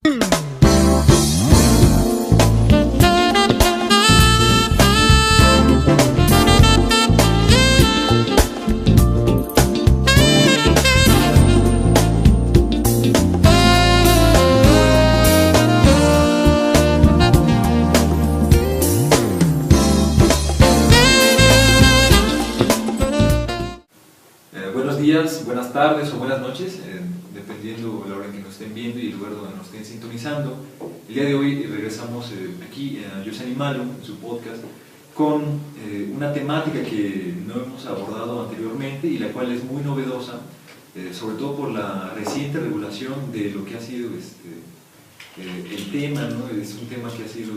Buenos días, buenas tardes o buenas noches, dependiendo de la hora en que nos estén viendo y el lugar donde nos estén sintonizando. El día de hoy regresamos aquí a Yo Soy Animalo, en su podcast, con una temática que no hemos abordado anteriormente y la cual es muy novedosa, sobre todo por la reciente regulación de lo que ha sido el tema, ¿no? Es un tema que ha sido,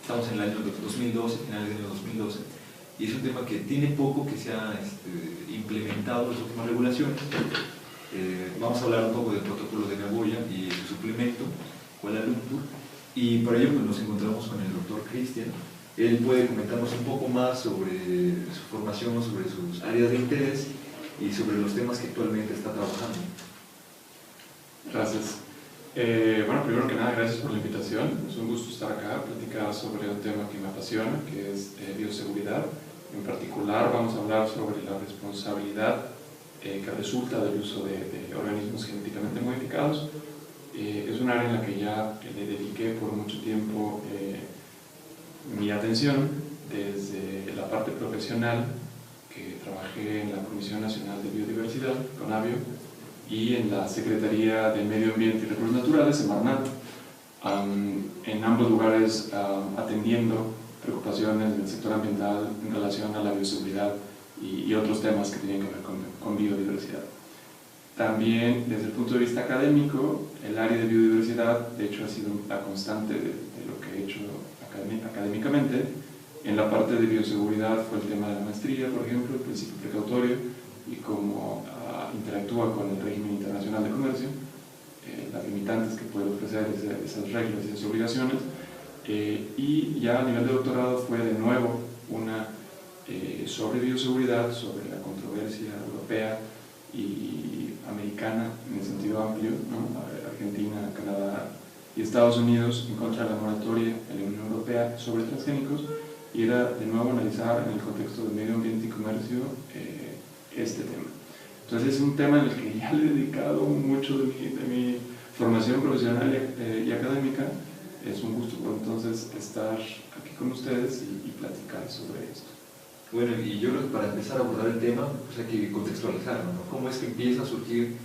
estamos en el año 2012, finales del año 2012, y es un tema que tiene poco que se ha implementado en las últimas regulaciones. Vamos a hablar un poco del protocolo de Nagoya y su suplemento, Kuala Lumpur, y para ello pues, nos encontramos con el doctor Cristian. Él puede comentarnos un poco más sobre su formación, sobre sus áreas de interés y sobre los temas que actualmente está trabajando. Gracias. Bueno, primero que nada, gracias por la invitación. Es un gusto estar acá, platicar sobre un tema que me apasiona, que es bioseguridad. En particular vamos a hablar sobre la responsabilidad que resulta del uso de organismos genéticamente modificados. Es un área en la que ya le dediqué por mucho tiempo mi atención, desde la parte profesional, que trabajé en la Comisión Nacional de Biodiversidad, CONABIO, y en la Secretaría de Medio Ambiente y Recursos Naturales, en Marnat, en ambos lugares atendiendo preocupaciones del sector ambiental en relación a la bioseguridad y otros temas que tienen que ver con biodiversidad. También desde el punto de vista académico, el área de biodiversidad de hecho ha sido la constante de lo que he hecho académicamente. En la parte de bioseguridad fue el tema de la maestría, por ejemplo, el principio precautorio y cómo interactúa con el régimen internacional de comercio, las limitantes que puede ofrecer esas reglas y esas obligaciones. Y ya a nivel de doctorado fue de nuevo una sobre bioseguridad, sobre la controversia europea y americana en el sentido amplio, ¿no? Argentina, Canadá y Estados Unidos en contra de la moratoria en la Unión Europea sobre transgénicos, y era de nuevo analizar en el contexto de medio ambiente y comercio este tema. Entonces es un tema en el que ya le he dedicado mucho de mi formación profesional y académica. Es un gusto entonces estar aquí con ustedes y platicar sobre esto. Bueno, y yo creo que para empezar a abordar el tema, pues hay que contextualizarlo, ¿no? ¿Cómo es que empieza a surgir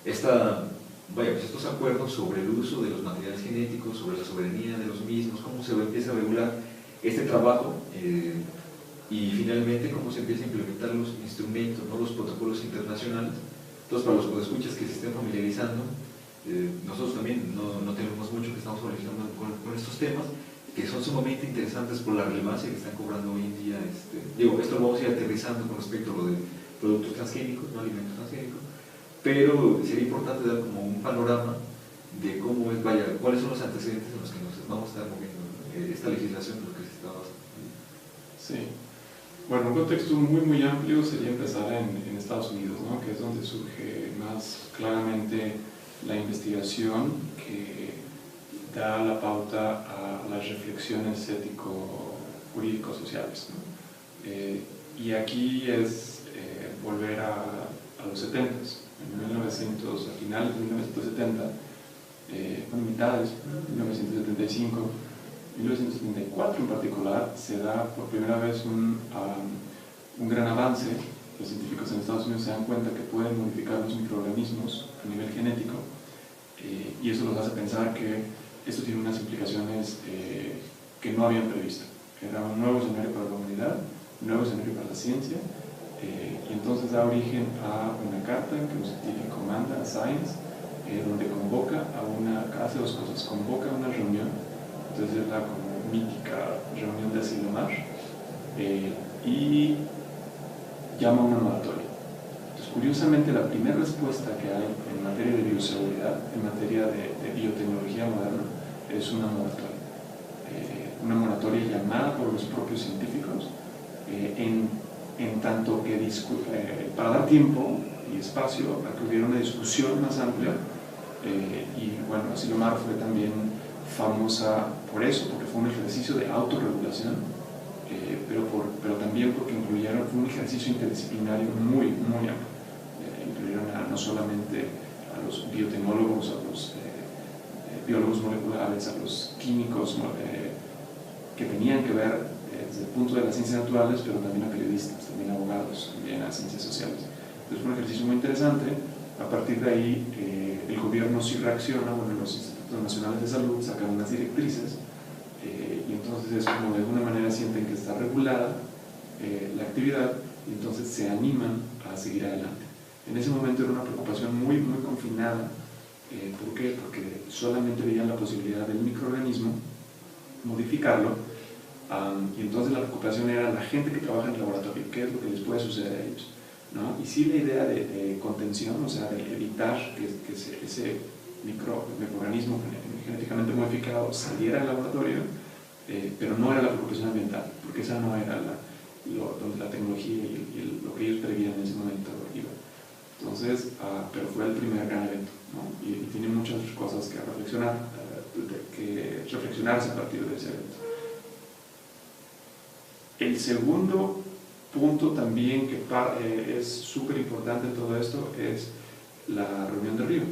estos acuerdos sobre el uso de los materiales genéticos, sobre la soberanía de los mismos, cómo se empieza a regular este trabajo y finalmente cómo se empieza a implementar los instrumentos, ¿no? Los protocolos internacionales? Entonces, para los podescuchas que se estén familiarizando, nosotros también no tenemos mucho que estamos familiarizando con estos temas, que son sumamente interesantes por la relevancia que están cobrando hoy en día. Esto lo vamos a ir aterrizando con respecto a lo de productos transgénicos, no alimentos transgénicos, pero sería importante dar como un panorama de cómo es, cuáles son los antecedentes en los que nos vamos a estar moviendo esta legislación de lo que se está basando. Sí. Bueno, un contexto muy amplio sería empezar en Estados Unidos, ¿no? Que es donde surge más claramente la investigación que da la pauta a las reflexiones ético-jurídico-sociales, ¿no? Y aquí es volver a los 70s, a finales de 1970, mitades, 1975, 1974 en particular, se da por primera vez un gran avance. Los científicos en Estados Unidos se dan cuenta que pueden modificar los microorganismos a nivel genético, y eso los hace pensar que esto tiene unas implicaciones que no habían previsto. Era un nuevo escenario para la humanidad, un nuevo escenario para la ciencia, y entonces da origen a una carta que un científico manda a Science, donde hace dos cosas: convoca una reunión, entonces es la como mítica reunión de Asilomar, y llama a una moratoria. Entonces, curiosamente, la primera respuesta que hay en materia de bioseguridad, en materia de biotecnología moderna, es una moratoria. Una moratoria llamada por los propios científicos, en tanto que para dar tiempo y espacio a que hubiera una discusión más amplia y bueno, Asilomar fue también famosa por eso, porque fue un ejercicio de autorregulación, pero también porque fue un ejercicio interdisciplinario muy, muy amplio. Incluyeron no solamente a los biotecnólogos, a los biólogos moleculares, a los químicos que tenían que ver desde el punto de las ciencias naturales, pero también a periodistas, también a abogados, también a ciencias sociales. Entonces fue un ejercicio muy interesante. A partir de ahí el gobierno sí reacciona, bueno, los institutos nacionales de salud sacan unas directrices y entonces es como de alguna manera sienten que está regulada la actividad y entonces se animan a seguir adelante. En ese momento era una preocupación muy, muy confinada. ¿Por qué? Porque solamente veían la posibilidad del microorganismo modificarlo, y entonces la preocupación era la gente que trabaja en el laboratorio, qué es lo que les puede suceder a ellos, ¿no? Y sí la idea de contención, o sea, de evitar que ese microorganismo genéticamente modificado saliera del laboratorio, pero no era la preocupación ambiental, porque esa no era donde la tecnología y lo que ellos prevían en ese momento iba. Entonces, pero fue el primer gran evento, ¿no? Y tiene muchas cosas que reflexionarse a partir de ese evento. El segundo punto también que es súper importante en todo esto es la reunión de Río,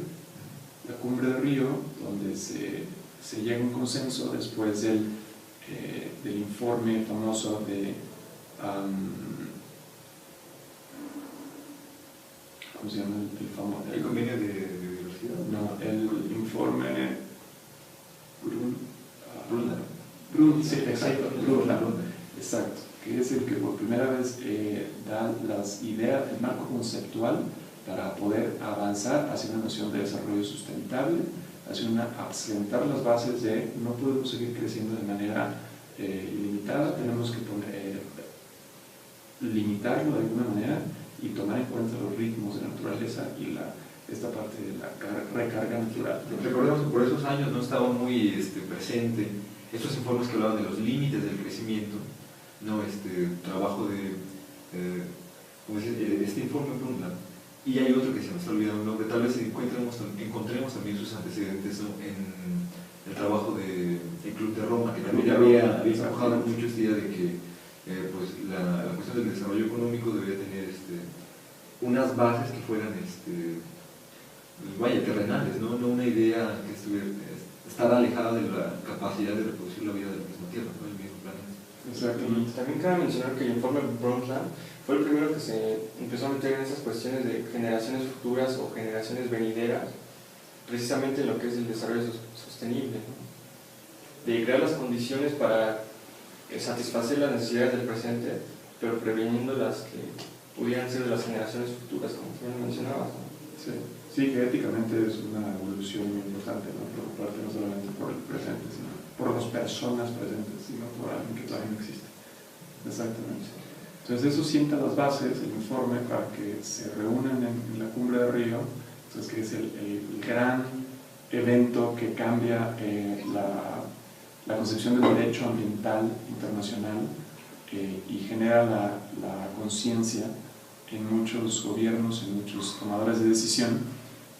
la cumbre de Río, donde se llega a un consenso después del informe famoso de ¿cómo se llama el convenio de biodiversidad? No, el informe Brundtland. Sí, exacto, Brundtland, exacto, que es el que por primera vez da las ideas, el marco conceptual para poder avanzar hacia una noción de desarrollo sustentable, hacia sentar las bases de no podemos seguir creciendo de manera ilimitada, tenemos que limitarlo de alguna manera y tomar en cuenta los ritmos de la naturaleza y esta parte de la recarga natural. Recordemos que por esos años no estaba muy presente estos informes que hablaban de los límites del crecimiento, ¿no? Trabajo de este informe Brundtland, y hay otro que se nos ha olvidado un nombre, tal vez encontremos también sus antecedentes, ¿no? En el trabajo del Club de Roma, que también había empujado mucho esta idea de que pues la cuestión del desarrollo económico debería tener unas bases que fueran terrenales, ¿no? No una idea que estar alejada de la capacidad de reproducir la vida de la misma Tierra, ¿no? El mismo planeta. Exactamente. También cabe mencionar que el informe Brundtland fue el primero que se empezó a meter en esas cuestiones de generaciones futuras o generaciones venideras, precisamente en lo que es el desarrollo sostenible, ¿no? De crear las condiciones para satisfacer las necesidades del presente, pero preveniendo las que pudieran ser de las generaciones futuras, como tú lo mencionabas, ¿no? Sí, que éticamente es una evolución muy importante, ¿no? Preocuparte no solamente por el presente, sino por las personas presentes, sino por alguien que todavía no existe. Exactamente. Entonces eso sienta las bases, el informe, para que se reúnan en la cumbre de Río, entonces, que es el gran evento que cambia la concepción del derecho ambiental internacional y genera la conciencia en muchos gobiernos, en muchos tomadores de decisión,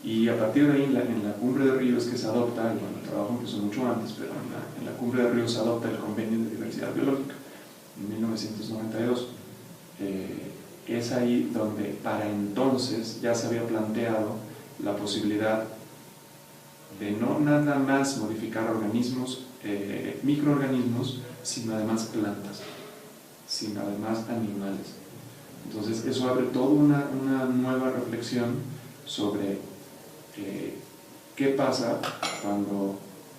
y a partir de ahí en la cumbre de Río es que se adopta, bueno, el trabajo empezó mucho antes, pero en la cumbre de Río se adopta el Convenio de Diversidad Biológica en 1992. Es ahí donde para entonces ya se había planteado la posibilidad de no nada más modificar organismos, microorganismos, sino además plantas, sino además animales. Entonces eso abre toda una nueva reflexión sobre qué pasa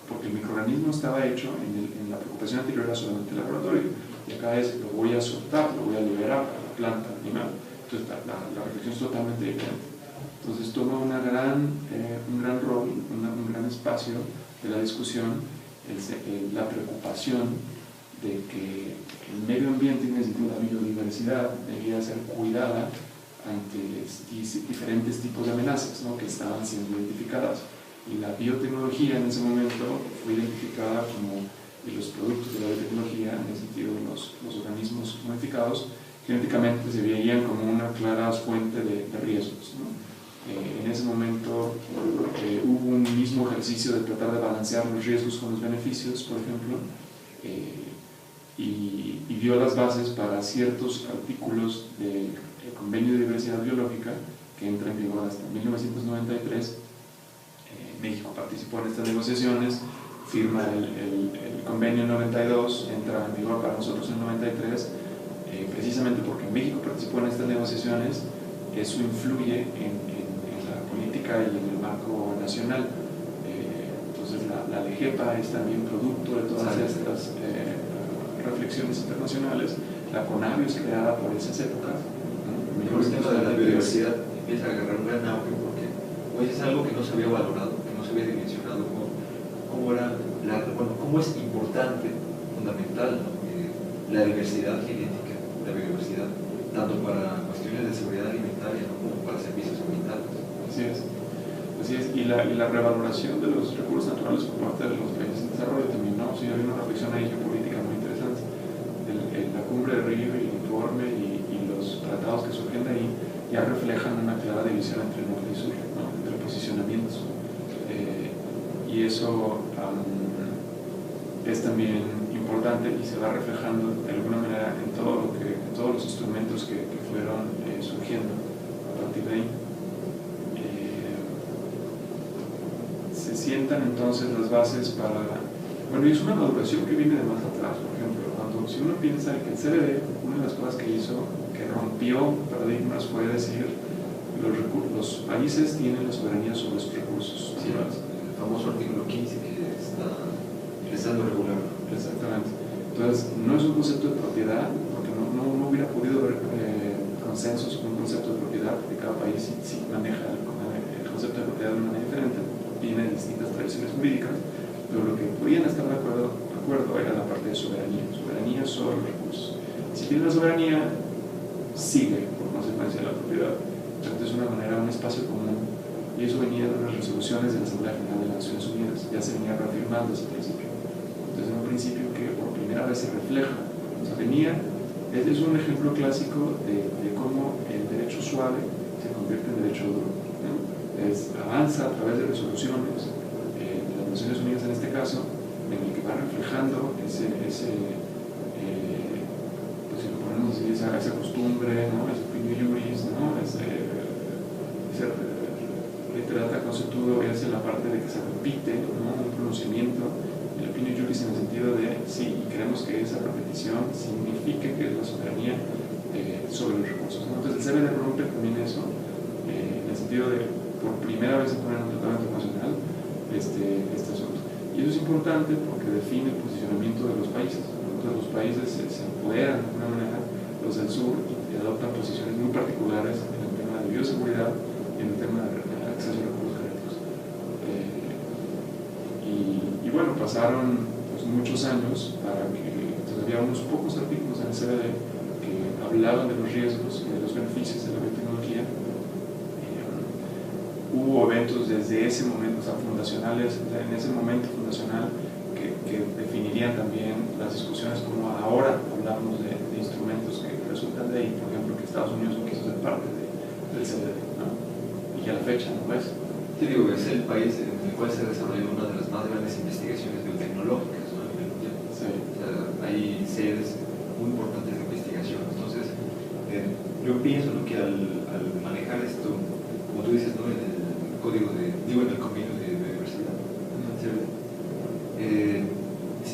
porque el microorganismo estaba hecho en la preocupación anterior era solamente el laboratorio, y acá es lo voy a soltar, lo voy a liberar para la planta, el animal. Entonces la reflexión es totalmente diferente. Entonces toma un gran rol, un gran espacio de la discusión, la preocupación de que el medio ambiente, en el sentido de la biodiversidad, debía ser cuidada ante diferentes tipos de amenazas, ¿no? Que estaban siendo identificadas. Y la biotecnología en ese momento fue identificada como los productos de la biotecnología, en el sentido de los organismos modificados, genéticamente se veían como una clara fuente de riesgos, ¿no? En ese momento hubo un mismo ejercicio de tratar de balancear los riesgos con los beneficios, por ejemplo, y dio las bases para ciertos artículos del Convenio de Diversidad Biológica que entra en vigor hasta 1993. México participó en estas negociaciones, firma el convenio en 92, entra en vigor para nosotros en 93, precisamente porque México participó en estas negociaciones. Eso influye en la política y en el marco nacional. Entonces la LEGEPA es también producto de todas estas reflexiones internacionales. La CONABIO es creada por esas épocas, ¿no? El tema de la biodiversidad empieza a agarrar un gran auge porque hoy es algo que no se había valorado, que no se había dimensionado cómo es importante, fundamental, ¿no? La diversidad genética, la biodiversidad, tanto para cuestiones de seguridad alimentaria, ¿no? Como para servicios ambientales. Así es. Y la revaloración de los recursos naturales por parte de los países en desarrollo también, ¿no? Sí, hay una reflexión ahí geopolítica muy interesante. La cumbre de Río y el informe y los tratados que surgen de ahí ya reflejan una clara división entre norte y sur, ¿no? Entre posicionamientos. Y eso es también importante y se va reflejando de alguna manera en todos los instrumentos que fueron surgiendo a partir de ahí. Se sientan entonces las bases para... Bueno, y es una maduración que viene de más atrás. Por ejemplo, si uno piensa que el CBD, una de las cosas que hizo, que rompió paradigmas, fue decir los países tienen la soberanía sobre sus recursos. Sí, el famoso artículo 15 que está empezando a regular. Exactamente. Entonces, no es un concepto de propiedad, porque no hubiera podido haber consensos con un concepto de propiedad, porque cada país sí maneja el concepto de propiedad de una manera diferente, tiene distintas tradiciones jurídicas, pero lo que podían estar de acuerdo era la parte de soberanía sobre los recursos. Si tiene la soberanía, sigue por consecuencia la propiedad. Entonces, es una manera, un espacio común, y eso venía de las resoluciones de la Asamblea General de las Naciones Unidas, ya se venía reafirmando ese principio. Entonces, es un principio que por primera vez se refleja. O sea, es un ejemplo clásico de cómo el derecho suave se convierte en derecho duro, ¿no? Avanza a través de resoluciones de las Naciones Unidas en este caso, en el que va reflejando pues si lo ponemos así, esa costumbre, ¿no? Ese opinio juris, ¿no? Ese literata conceptudo es en la parte de que se repite, ¿no? Un pronunciamiento, el opinio juris en el sentido de sí, y creemos que esa repetición signifique que es la soberanía sobre los recursos, ¿no? Entonces el CBD rompe también eso, en el sentido de por primera vez se pone en un tratado internacional este asunto. Y eso es importante porque define el posicionamiento de los países. Entonces los países se empoderan de alguna manera, los del sur, y adoptan posiciones muy particulares en el tema de bioseguridad y en el tema de acceso a recursos genéticos. Y bueno, pasaron pues, muchos años para que entonces había unos pocos artículos en el CBD que hablaban de los riesgos y de los beneficios de la biotecnología. Hubo eventos desde ese momento, o sea, fundacionales, en ese momento fundacional, que definirían también las discusiones como ahora hablamos de instrumentos que resultan de ahí, por ejemplo, que Estados Unidos no quiso ser parte del CBD, ¿no? Y que a la fecha no es. Te digo, es el país en el cual se desarrolló una de las más grandes investigaciones biotecnológicas, ¿no? A nivel mundial. Sí. O sea, hay sedes muy importantes de investigación. Entonces, yo pienso, ¿no? Que al manejar esto, como tú dices, ¿no? En el código en el convenio de biodiversidad,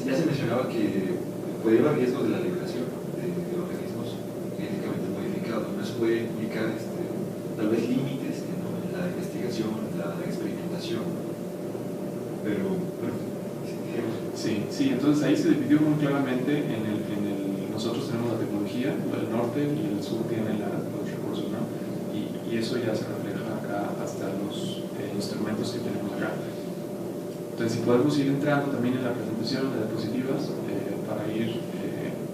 ya se mencionaba que podría haber riesgo de la liberación de organismos genéticamente modificados, ¿no? Eso puede implicar tal vez límites, ¿no? En la investigación, la experimentación, pero sí, entonces ahí se dividió muy claramente nosotros tenemos la tecnología, el norte y el sur tienen los recursos, ¿no? Y eso ya se refleja acá hasta los instrumentos que tenemos acá. Entonces, si podemos ir entrando también en la presentación de diapositivas para ir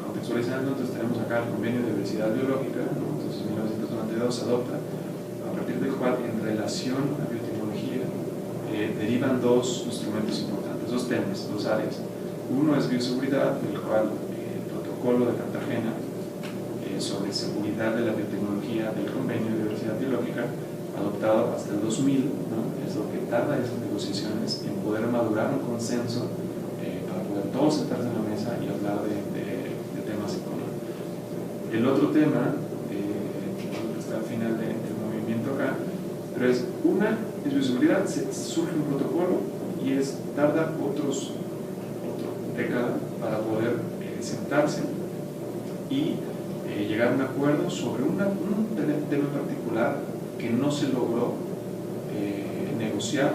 contextualizando, entonces tenemos acá el Convenio de Diversidad Biológica, ¿no? Entonces en 1992 se adopta, a partir del cual en relación a biotecnología derivan dos instrumentos importantes, dos temas, dos áreas. Uno es bioseguridad, el cual el protocolo de Cartagena sobre seguridad de la biotecnología del Convenio de Diversidad Biológica adoptado hasta el 2000, ¿no? Es lo que tarda esas negociaciones en poder madurar un consenso para poder todos sentarse en la mesa y hablar de temas económicos. El otro tema, que está al final del movimiento acá, pero es una, en bioseguridad surge un protocolo y tarda otra década para poder sentarse y llegar a un acuerdo sobre un tema particular que no se logró negociar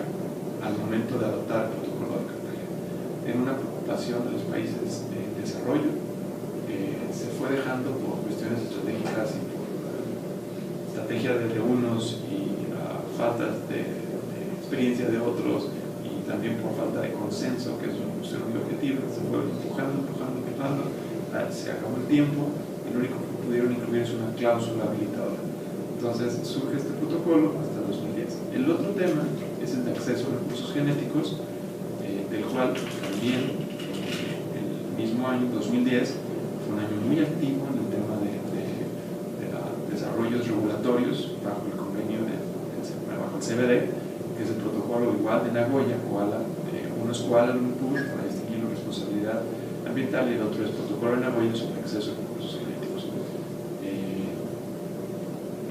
al momento de adoptar el protocolo de Cartagena. En una preocupación de los países en desarrollo, se fue dejando por cuestiones estratégicas y por estrategias de unos y faltas de experiencia de otros, y también por falta de consenso, que es una cuestión muy objetiva. Se fue empujando, se acabó el tiempo y lo único que pudieron incluir es una cláusula habilitadora. Entonces surge este protocolo hasta el 2010. El otro tema es el de acceso a recursos genéticos, del cual también el mismo año, 2010, fue un año muy activo en el tema de desarrollos regulatorios bajo el convenio bajo el CBD, que es el protocolo igual de Nagoya. Uno es Kuala Lumpur para distinguir la responsabilidad ambiental y el otro es protocolo de Nagoya sobre acceso a recursos genéticos.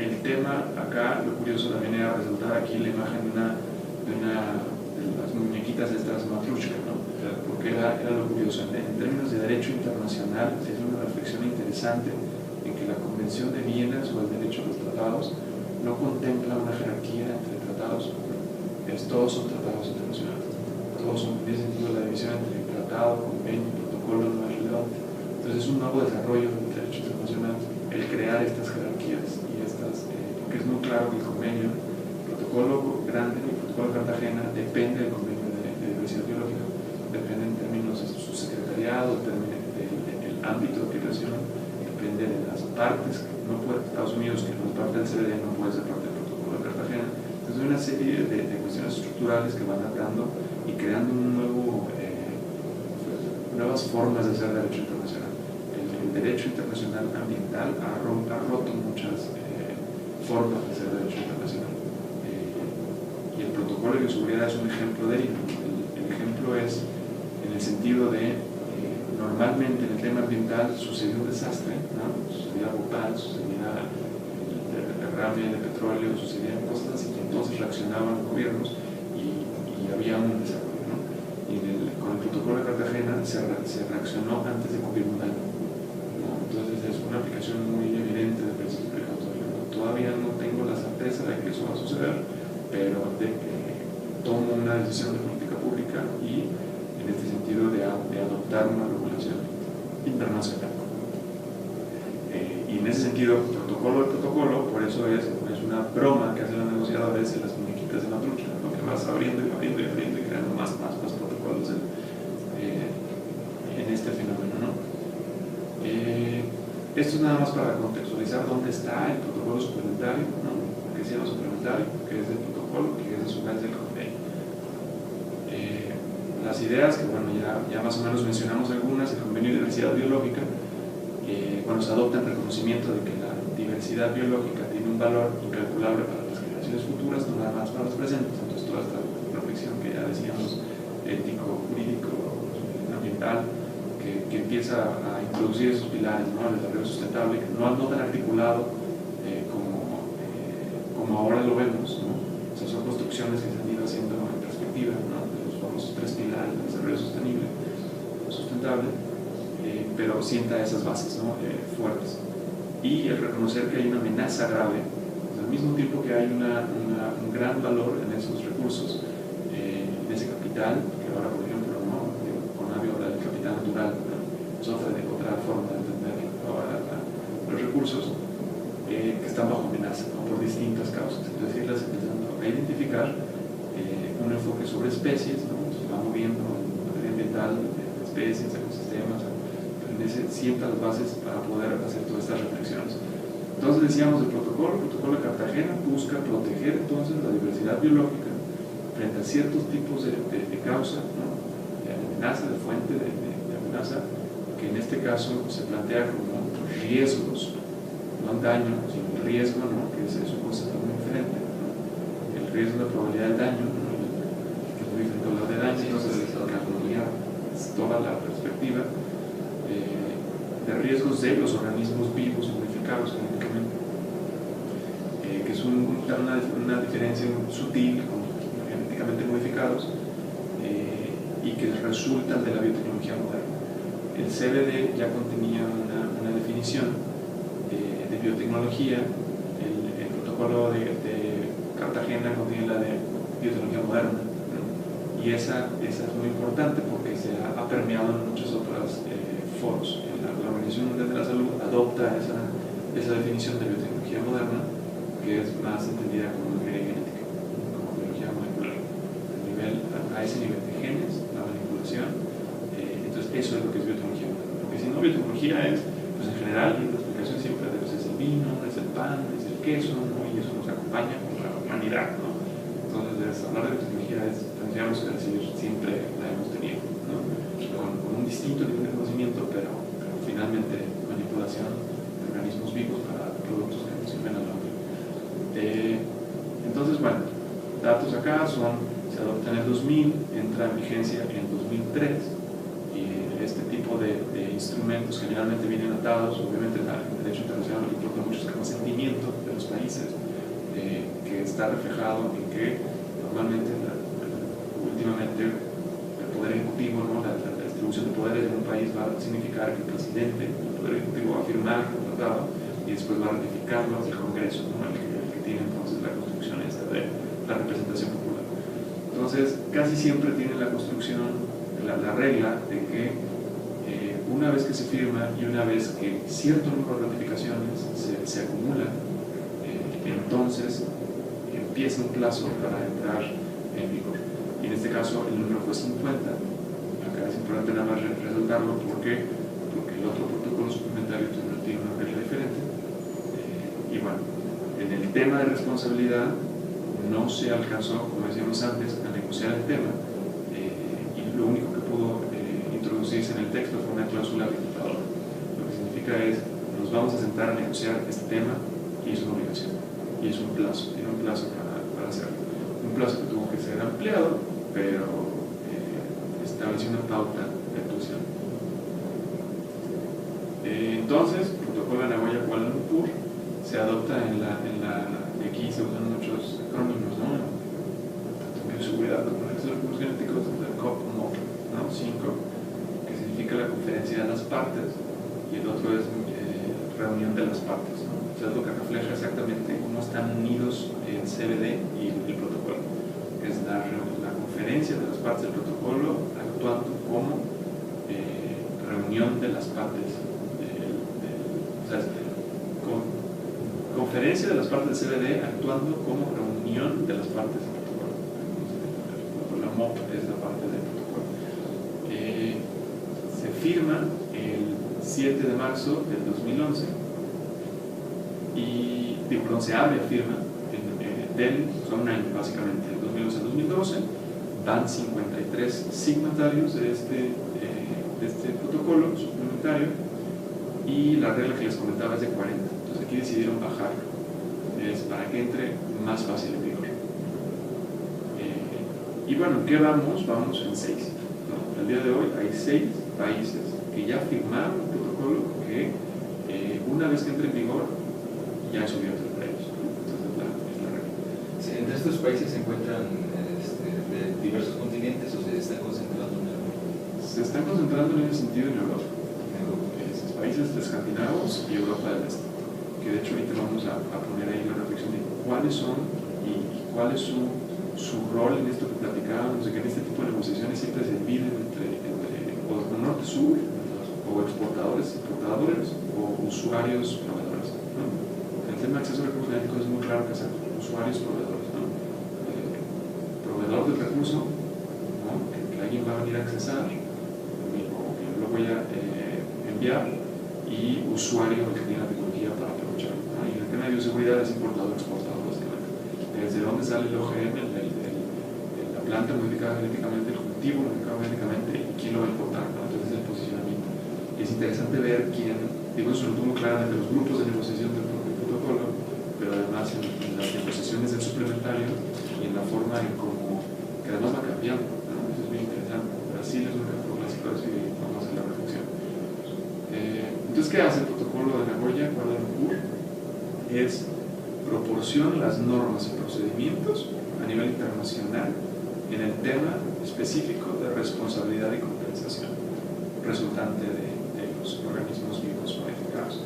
El tema acá, lo curioso también era resaltar aquí la imagen de las muñequitas estas Matrushka, ¿no? Porque era lo curioso. En términos de derecho internacional, se hizo una reflexión interesante en que la Convención de Viena sobre el derecho a los tratados no contempla una jerarquía entre tratados. Todos son tratados internacionales. Todos son, en ese sentido, la división entre tratado, convenio y protocolo no es relevante. Entonces es un nuevo desarrollo del derecho internacional el crear estas jerarquías y porque es muy claro que el convenio, el protocolo grande, el protocolo de Cartagena, depende del convenio de diversidad biológica, depende en términos de su secretariado, depende del ámbito de aplicación, depende de las partes. No puede, Estados Unidos, que no es parte del CBD, no puede ser parte del protocolo de Cartagena. Entonces hay una serie de cuestiones estructurales que van atando y creando nuevas formas de hacer derecho internacional. El derecho internacional ambiental ha roto muchas formas de hacer derecho internacional. Y el protocolo de bioseguridad es un ejemplo de ello. El ejemplo es en el sentido de normalmente en el tema ambiental sucedió un desastre, ¿no? Sucedía Bhopal, sucedía el derrame de petróleo, sucedían cosas así que entonces reaccionaban los gobiernos y había un desarrollo, ¿no? Y con el protocolo de Cartagena se reaccionó antes de ocurrir un daño, ¿no? Entonces es una aplicación muy evidente del principio precautorio, ¿no? Todavía no tengo la certeza de que eso va a suceder, pero de que tomo una decisión de política pública y en este sentido de adoptar una regulación internacional. Y en ese sentido, protocolo de protocolo, por eso es una broma que hacen los negociadores en las muñequitas de la trucha, ¿no? Que vas abriendo y creando más protocolos en este fenómeno, ¿no? Esto es nada más para contextualizar dónde está el protocolo suplementario, ¿no? Que se llama suplementario, que es del protocolo, que es a su vez del convenio. Las ideas, que bueno, ya más o menos mencionamos algunas, el convenio de diversidad biológica, cuando se adopta el reconocimiento de que la diversidad biológica tiene un valor incalculable para las generaciones futuras, no nada más para los presentes. Entonces toda esta reflexión que ya decíamos, ético, jurídico, ambiental, que empieza a introducir esos pilares, ¿no? El desarrollo sustentable, que no tan articulado como ahora lo vemos, ¿no? O sea, son construcciones que se han ido haciendo en perspectiva, ¿no? De los famosos 3 pilares del desarrollo sustentable, pero sienta esas bases, ¿no? Fuertes. Y el reconocer que hay una amenaza grave, pues, al mismo tiempo que hay un gran valor en esos recursos, en ese capital, que ahora, por ejemplo, ¿no? Conavio habla del capital natural, ¿no? Es otra forma de entender ahora los recursos que están bajo amenaza, ¿no? Por distintas causas. Entonces, irlas empezando a identificar un enfoque sobre especies, ¿no? Se va moviendo en materia ambiental, de especies, ecosistemas, sienta las bases para poder hacer todas estas reflexiones. Entonces decíamos el protocolo de Cartagena busca proteger entonces la diversidad biológica frente a ciertos tipos de causa, ¿no? De amenaza, de fuente de amenaza, que en este caso se plantea como riesgos, no daño, sino riesgo, ¿no? Que es un concepto muy diferente, ¿no? riesgo, la probabilidad del daño, que es muy diferente a hablar de daño, entonces es toda la perspectiva de riesgos de los organismos vivos modificados genéticamente, que es una diferencia sutil con genéticamente modificados y que resultan de la biotecnología moderna. El CBD ya contenía una definición de biotecnología, el protocolo de Cartagena contiene la de biotecnología moderna, ¿no? Y esa es muy importante porque se ha permeado en muchos otros foros. La Organización Mundial de la Salud adopta esa definición de biotecnología moderna, que es más entendida como ingeniería genética, como biología molecular, a ese nivel de genes, la manipulación. Entonces eso es lo que es biotecnología moderna. Porque si no, biotecnología es, pues en general, y la explicación siempre es el vino, es el pan, es el queso, ¿no? Y eso nos acompaña con la humanidad, ¿no? Entonces hablar de biotecnología tendríamos que decir siempre la hemos tenido, ¿no? Con un distinto nivel de conocimiento, pero finalmente manipulación de organismos vivos para productos que nos sirven al hombre. Entonces, bueno, datos acá se adopta en el 2000, entra en vigencia en 2003, y este tipo de instrumentos generalmente vienen atados, obviamente en el derecho internacional lo que importa mucho es el consentimiento de los países, que está reflejado en que normalmente, últimamente, el poder ejecutivo, ¿no? la distribución de poderes en un país va a significar que el presidente, el poder ejecutivo va a firmar el tratado y después va a ratificarlo el Congreso, ¿no? el que tiene entonces la construcción esta de la representación popular. Entonces, casi siempre tiene la construcción, la regla de que una vez que se firma y una vez que cierto número de ratificaciones se acumulan, entonces empieza un plazo para entrar en vigor. Y en este caso el número fue 50. Acá es importante nada más resaltarlo porque el otro protocolo suplementario tiene una regla diferente. Y bueno, en el tema de responsabilidad no se alcanzó, como decíamos antes, a negociar el tema, y lo único que pudo introducirse en el texto fue una cláusula limitadora. Lo que significa es, nos vamos a sentar a negociar este tema y es una obligación, y es un plazo, tiene un plazo para hacerlo. Un plazo que tuvo que ser ampliado, pero estableció una pauta de actuación. Entonces, el protocolo de Nagoya Kuala Lumpur se adopta aquí se usan muchos acrónimos, ¿no? Tanto en bioseguridad como en recursos genéticos, el COP-MOP, ¿no? 5, que significa la conferencia de las partes, y el otro es reunión de las partes, ¿no? O sea, es lo que refleja exactamente cómo están unidos el CBD y el protocolo. Es la conferencia de las partes del protocolo actuando como reunión de las partes o sea, conferencia de las partes del CBD actuando como reunión de las partes del protocolo. La MOP es la parte del protocolo. Se firma el 7 de marzo del 2011 y se abre firma son un año básicamente, del 2011 al 2012, van 53 signatarios de este protocolo suplementario, y la regla que les comentaba es de 40. Entonces aquí decidieron bajarlo, es para que entre más fácil en vigor. Y bueno, ¿qué vamos? Vamos en 6, ¿no? Al día de hoy hay 6 países que ya firmaron el protocolo que una vez que entre en vigor ya es obligatorio para ellos, ¿no? Entonces es la regla. Sí, entre estos países se encuentran de diversos continentes, o se están concentrando en Europa. Se están concentrando en ese sentido en Europa. Países escandinavos y Europa del Este, que de hecho ahorita vamos a poner ahí la reflexión de cuáles son y cuál es su rol en esto que platicábamos, de que en este tipo de negociaciones siempre se dividen entre o norte-sur, o exportadores, importadores, o usuarios, proveedores, ¿no? En el tema de acceso a recursos genéticos es muy claro que son usuarios, proveedores, ¿no? Proveedor del recurso, ¿no? que alguien va a venir a accesar, o que yo lo voy a enviar, y usuario que tiene la tecnología para aprovechar, ¿no? Y en el tema de bioseguridad es importador-exportador, básicamente. Desde dónde sale el OGM, la planta modificada genéticamente, el cultivo modificado genéticamente, y quién lo va a importar, ¿no? Entonces el posicionamiento. Y es interesante ver quién, digo, eso lo tuvo claramente los grupos de negociación del protocolo, pero además en las negociaciones del suplementario, y en la forma en cómo, que además va cambiando, ¿no? Eso es bien interesante. Brasil es un ejemplo clásico de eso y vamos a hacer la reflexión. Entonces, ¿qué hace el protocolo de Nagoya, Kuala Lumpur? Es proporciona las normas y procedimientos a nivel internacional en el tema específico de responsabilidad y compensación resultante de los organismos vivos modificados.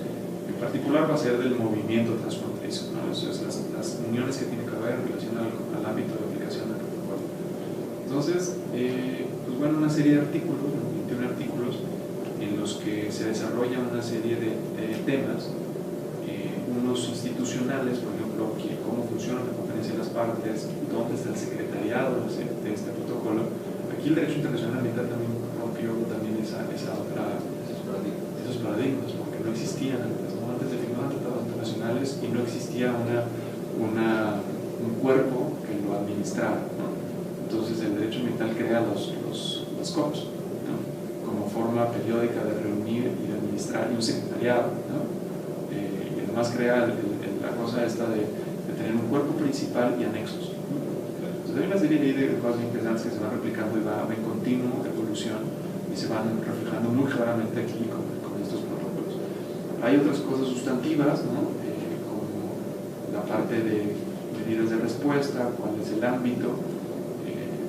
En particular va a ser del movimiento transfronterizo, ¿no? Las uniones que tiene que haber en relación al ámbito de aplicación del protocolo. Entonces, pues bueno, una serie de artículos, 21 artículos, en los que se desarrolla una serie de temas, unos institucionales, por ejemplo, cómo funciona la conferencia de las partes, dónde está el secretariado de este protocolo. Aquí el derecho internacional ambiental también rompió también esos paradigmas, porque no existían antes, ¿no? Antes se firmaban tratados internacionales y no existía un cuerpo que lo administrara, ¿no? Entonces el derecho ambiental crea los COPs, ¿no? Como forma periódica de reunir y de administrar, y un secretariado, ¿no? Y además crea la cosa esta de tener un cuerpo principal y anexos, ¿no? Entonces hay una serie de cosas interesantes que se van replicando y va en continua evolución y se van reflejando muy claramente aquí con estos protocolos. Hay otras cosas sustantivas, ¿no? Como la parte de medidas de respuesta, cuál es el ámbito,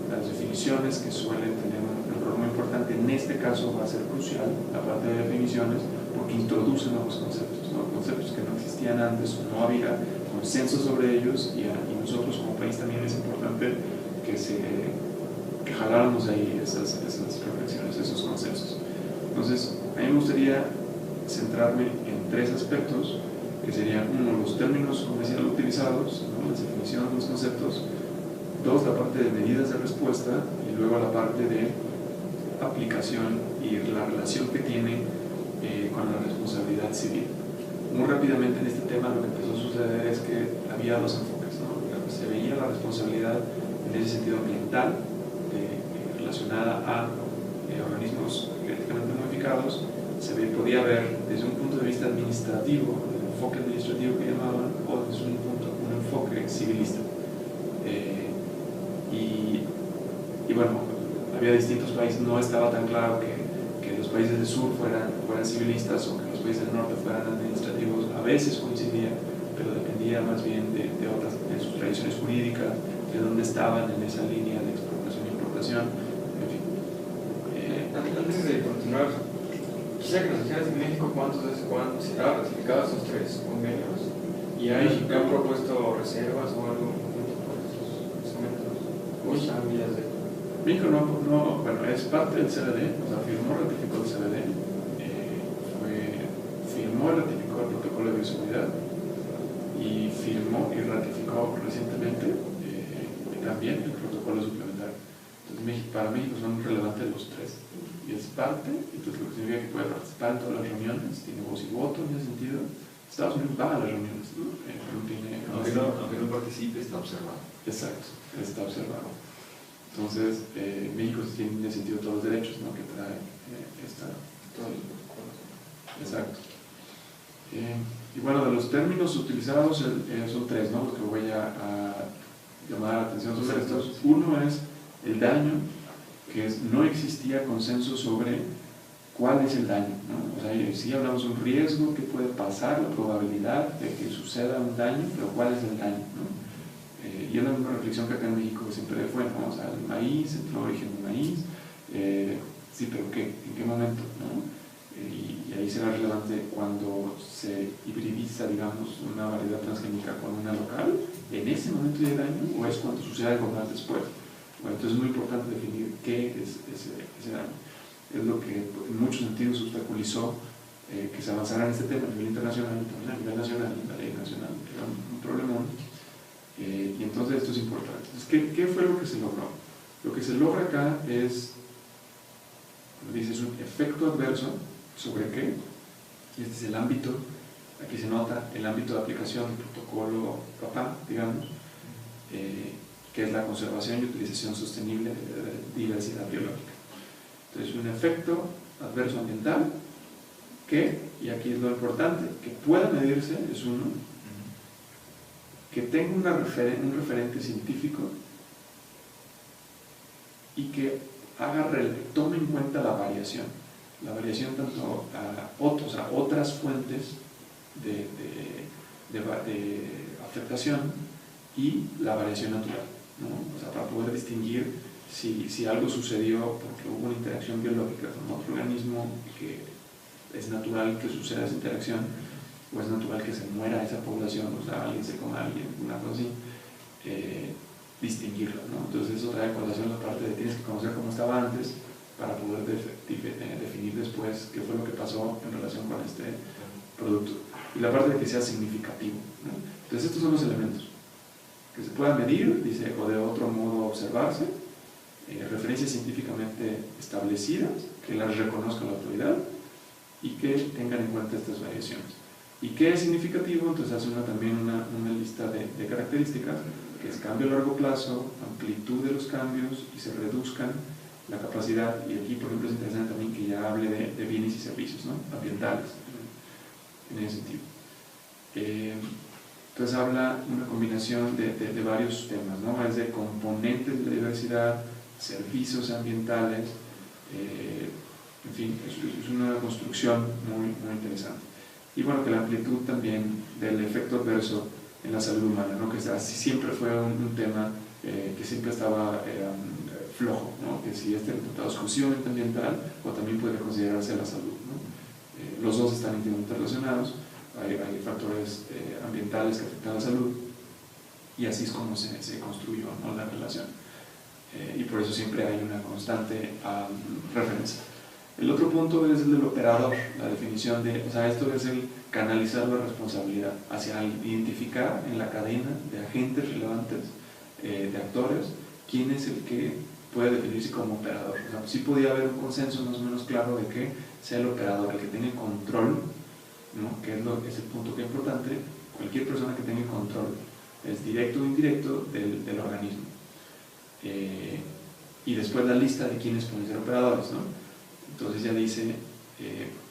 las definiciones que suelen tener un rol muy importante. En este caso va a ser crucial la parte de definiciones porque introduce nuevos conceptos, ¿no? Conceptos que no existían antes, no había consenso sobre ellos y nosotros como país también es importante que jaláramos ahí esas reflexiones, esos consensos. Entonces, a mí me gustaría centrarme en tres aspectos, que serían, uno, los términos comerciales utilizados, ¿no? Las definiciones de los conceptos; dos, la parte de medidas de respuesta; y luego la parte de aplicación y la relación que tiene con la responsabilidad civil. Muy rápidamente en este tema lo que empezó a suceder es que había dos enfoques, ¿no? Se veía la responsabilidad en ese sentido ambiental, relacionada a organismos genéticamente modificados. Podía ver desde un punto de vista administrativo, el enfoque administrativo que llamaban, o desde un enfoque civilista. Y bueno, había distintos países, no estaba tan claro que los países del sur fueran civilistas o que los países del norte fueran administrativos. A veces coincidía, pero dependía más bien de sus tradiciones jurídicas, de dónde estaban en esa línea de exportación e importación, en fin. Antes de continuar, quisiera que nos dijeras en México cuántos se han ratificado esos tres convenios y han propuesto reservas o algo por esos instrumentos. ¿O están vías de...? México no, bueno, es parte del CBD, o sea, ratificó el CBD, firmó y ratificó el protocolo de bioseguridad, y firmó y ratificó recientemente también el protocolo suplementario. Entonces, para México son relevantes los tres, y es parte, entonces lo que significa que puede participar en todas las reuniones, tiene voz y voto en ese sentido. Estados Unidos va a las reuniones, ¿no? Aunque no participe, está observado. Exacto, está observado. Entonces, México tiene en ese sentido todos los derechos, ¿no? Que trae todos los protocolos. Exacto. Y bueno, de los términos utilizados son tres, ¿no? Los que voy a llamar la atención sobre estos. Uno es el daño, que no existía consenso sobre cuál es el daño, ¿no? O sea, sí hablamos de un riesgo que puede pasar, la probabilidad de que suceda un daño, pero cuál es el daño, ¿no? Y es la misma reflexión que acá en México siempre fue, ¿no? O sea, el maíz, el origen del maíz, sí, pero ¿qué? ¿En qué momento? ¿No? Y ahí será relevante cuando se hibridiza, digamos, una variedad transgénica con una local, ¿en ese momento de daño o es cuando sucede algo más después? Bueno, entonces es muy importante definir qué es ese daño. Es lo que en muchos sentidos obstaculizó que se avanzara en este tema a nivel internacional y también a nivel nacional, la ley nacional, que era un problemón. Y entonces esto es importante. Entonces, ¿qué fue lo que se logró? Lo que se logra acá es, dice, es un efecto adverso. ¿Sobre qué? Y este es el ámbito, aquí se nota el ámbito de aplicación del protocolo PAPA, digamos, que es la conservación y utilización sostenible de diversidad biológica. Entonces, un efecto adverso ambiental que, y aquí es lo importante, que pueda medirse, es uno, que tenga un referente científico y que tome en cuenta la variación tanto a otras fuentes de afectación y la variación natural, ¿no? O sea, para poder distinguir si algo sucedió porque hubo una interacción biológica con otro organismo que es natural que suceda esa interacción, o es natural que se muera esa población, o sea, alguien se coma a alguien, una cosa así, distinguirlo, ¿no? Entonces eso trae a colación la parte de tienes que conocer cómo estaba antes para poder definir después qué fue lo que pasó en relación con este producto. Y la parte de que sea significativo, ¿no? Entonces estos son los elementos que se puedan medir, dice, o de otro modo observarse, referencias científicamente establecidas, que las reconozca la autoridad y que tengan en cuenta estas variaciones. ¿Y qué es significativo? Entonces hace también una lista de características, que es cambio a largo plazo, amplitud de los cambios y se reduzcan la capacidad, y aquí por ejemplo es interesante también que ya hable de bienes y servicios, ¿no? Ambientales, en ese sentido. Entonces habla una combinación de varios temas, ¿no? Es de componentes de la diversidad, servicios ambientales, en fin, es una construcción muy interesante. Y bueno, que la amplitud también del efecto adverso en la salud humana, ¿no? Que siempre fue un tema que siempre estaba flojo, ¿no? Que si este tratado exclusivamente ambiental o también puede considerarse la salud, ¿no? Los dos están íntimamente relacionados, hay factores ambientales que afectan la salud y así es como se construyó, ¿no? La relación. Y por eso siempre hay una constante referencia. El otro punto es el del operador, la definición de, o sea, esto es el canalizar la responsabilidad hacia identificar en la cadena de agentes relevantes, de actores, quién es el que puede definirse como operador. O sea, sí podía haber un consenso más o menos claro de que sea el operador, el que tenga control, ¿no? Que es el punto que es importante, cualquier persona que tenga control, es directo o indirecto del organismo. Y después la lista de quiénes pueden ser operadores, ¿no? Entonces ya dice,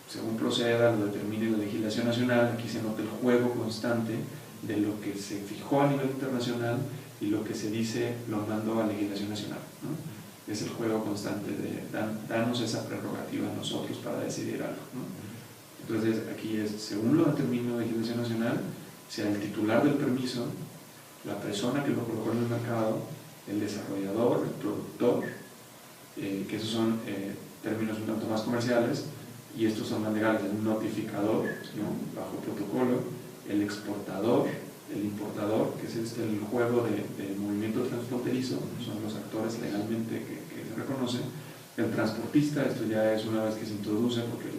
según proceda, lo determine la legislación nacional, aquí se nota el juego constante de lo que se fijó a nivel internacional y lo que se dice lo mandó a legislación nacional, ¿no? Es el juego constante de darnos esa prerrogativa a nosotros para decidir algo, ¿no? Entonces aquí es, según lo determina la legislación nacional, sea el titular del permiso, la persona que lo colocó en el mercado, el desarrollador, el productor, que esos son términos un tanto más comerciales, y estos son más legales, el notificador, ¿no? Bajo protocolo, el exportador, el importador, que es el juego de movimiento transfronterizo, son los actores legalmente que se reconocen, el transportista, esto ya es una vez que se introduce, porque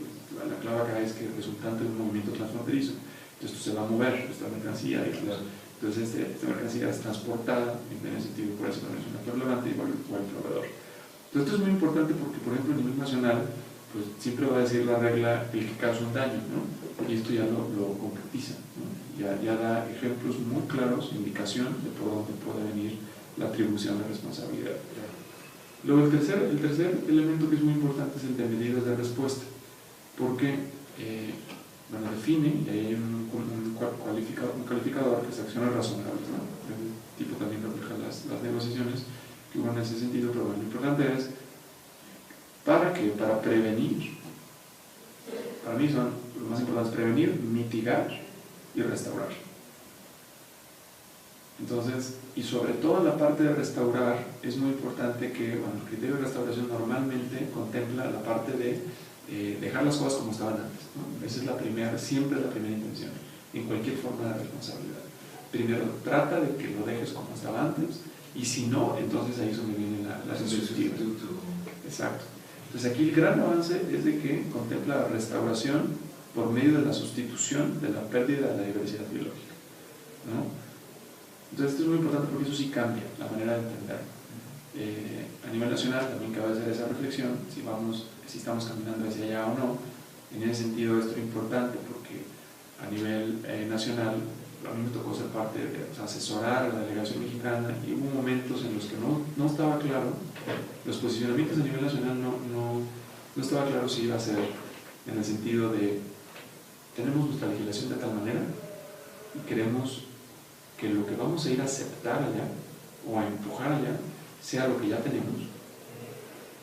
la clave acá es que es resultante de un movimiento transfronterizo, entonces esto se va a mover, esta mercancía, entonces esta mercancía es transportada, en ese sentido por eso también es un actor relevante, igual el proveedor. Entonces esto es muy importante porque, por ejemplo, a nivel nacional, pues siempre va a decir la regla el que causa un daño, ¿no? Y esto ya lo concretiza, ¿no? Ya da ejemplos muy claros, indicación de por dónde puede venir la atribución de responsabilidad. Luego el tercer elemento que es muy importante es el de medidas de respuesta, porque define, y ahí hay un calificador que es acciones razonables, ¿no? El tipo también refleja las negociaciones que hubo en ese sentido, pero bueno, lo importante es para prevenir. Para mí son lo más importante es prevenir, mitigar y restaurar. Entonces, y sobre todo la parte de restaurar, es muy importante que, bueno, el criterio de restauración normalmente contempla la parte de dejar las cosas como estaban antes, ¿no? Esa es siempre la primera intención, en cualquier forma de responsabilidad. Primero, trata de que lo dejes como estaba antes, y si no, entonces ahí es donde viene la sustitutiva. Exacto. Entonces aquí el gran avance es de que contempla la restauración por medio de la sustitución de la pérdida de la diversidad biológica, ¿no? Entonces esto es muy importante porque eso sí cambia la manera de entender. A nivel nacional también cabe hacer esa reflexión, si estamos caminando hacia allá o no. En ese sentido esto es importante porque a nivel nacional a mí me tocó ser parte de asesorar a la delegación mexicana y hubo momentos en los que no estaba claro, los posicionamientos a nivel nacional no estaba claro si iba a ser en el sentido de tenemos nuestra legislación de tal manera y queremos que lo que vamos a ir a aceptar allá o a empujar allá sea lo que ya tenemos,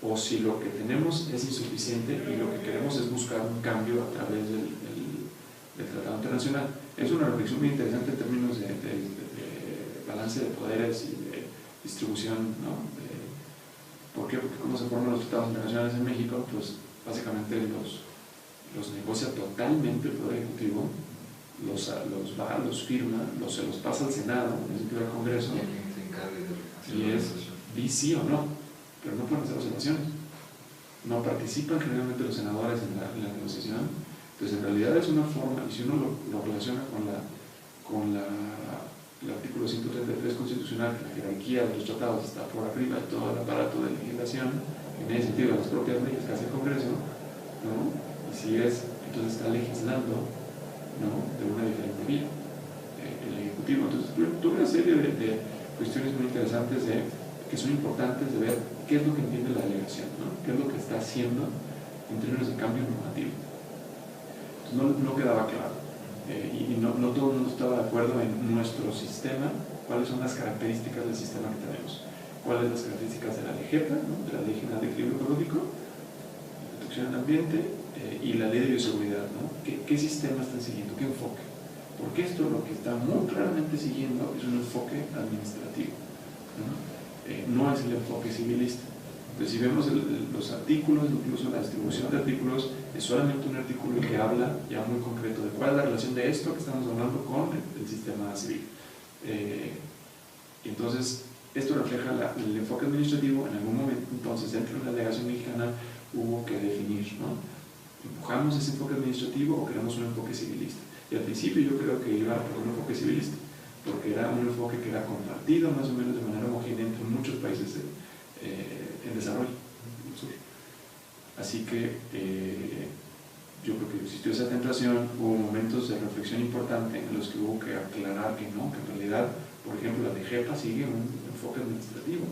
o si lo que tenemos es insuficiente y lo que queremos es buscar un cambio a través del Tratado Internacional. Es una reflexión muy interesante en términos de balance de poderes y de distribución, ¿no? ¿Por qué? Porque cómo se forman los tratados internacionales en México, pues básicamente los negocia totalmente el Poder Ejecutivo, los firma, se los pasa al Senado, en el sentido del Congreso, y es di sí o no, pero no pueden hacer observaciones. No participan generalmente los senadores en la negociación. Entonces, en realidad es una forma, y si uno lo relaciona con el artículo 133 constitucional, que la jerarquía de los tratados está por arriba de todo el aparato de legislación, en ese sentido, de las propias leyes que hace el Congreso, ¿no? Y si entonces está legislando, ¿no?, de una diferente vía el Ejecutivo. Entonces, tuve una serie de cuestiones muy interesantes que son importantes de ver qué es lo que entiende la delegación, ¿no?, qué es lo que está haciendo en términos de cambio normativo. Entonces, no quedaba claro. Y no todo el mundo estaba de acuerdo en nuestro sistema, cuáles son las características del sistema que tenemos, cuáles las características de la LGEPA, ¿no?, de la Ley General de Equilibrio Ecológico, de Protección del Ambiente, y la Ley de Bioseguridad, ¿no? ¿Qué sistema están siguiendo? ¿Qué enfoque? Porque esto lo que está muy claramente siguiendo es un enfoque administrativo, no es el enfoque civilista. Entonces, si vemos los artículos, incluso la distribución de artículos, es solamente un artículo que habla ya muy concreto de cuál es la relación de esto que estamos hablando con el sistema civil. Y entonces, esto refleja el enfoque administrativo. En algún momento, entonces, dentro de la delegación mexicana hubo que definir, ¿no?, ¿empujamos ese enfoque administrativo o queremos un enfoque civilista? Y al principio yo creo que iba por un enfoque civilista, porque era un enfoque que era compartido más o menos de manera homogénea entre muchos países en desarrollo, en el sur. Así que yo creo que existió esa tentación. Hubo momentos de reflexión importante en los que hubo que aclarar que no, que en realidad, por ejemplo, la LGEPA sigue un enfoque administrativo,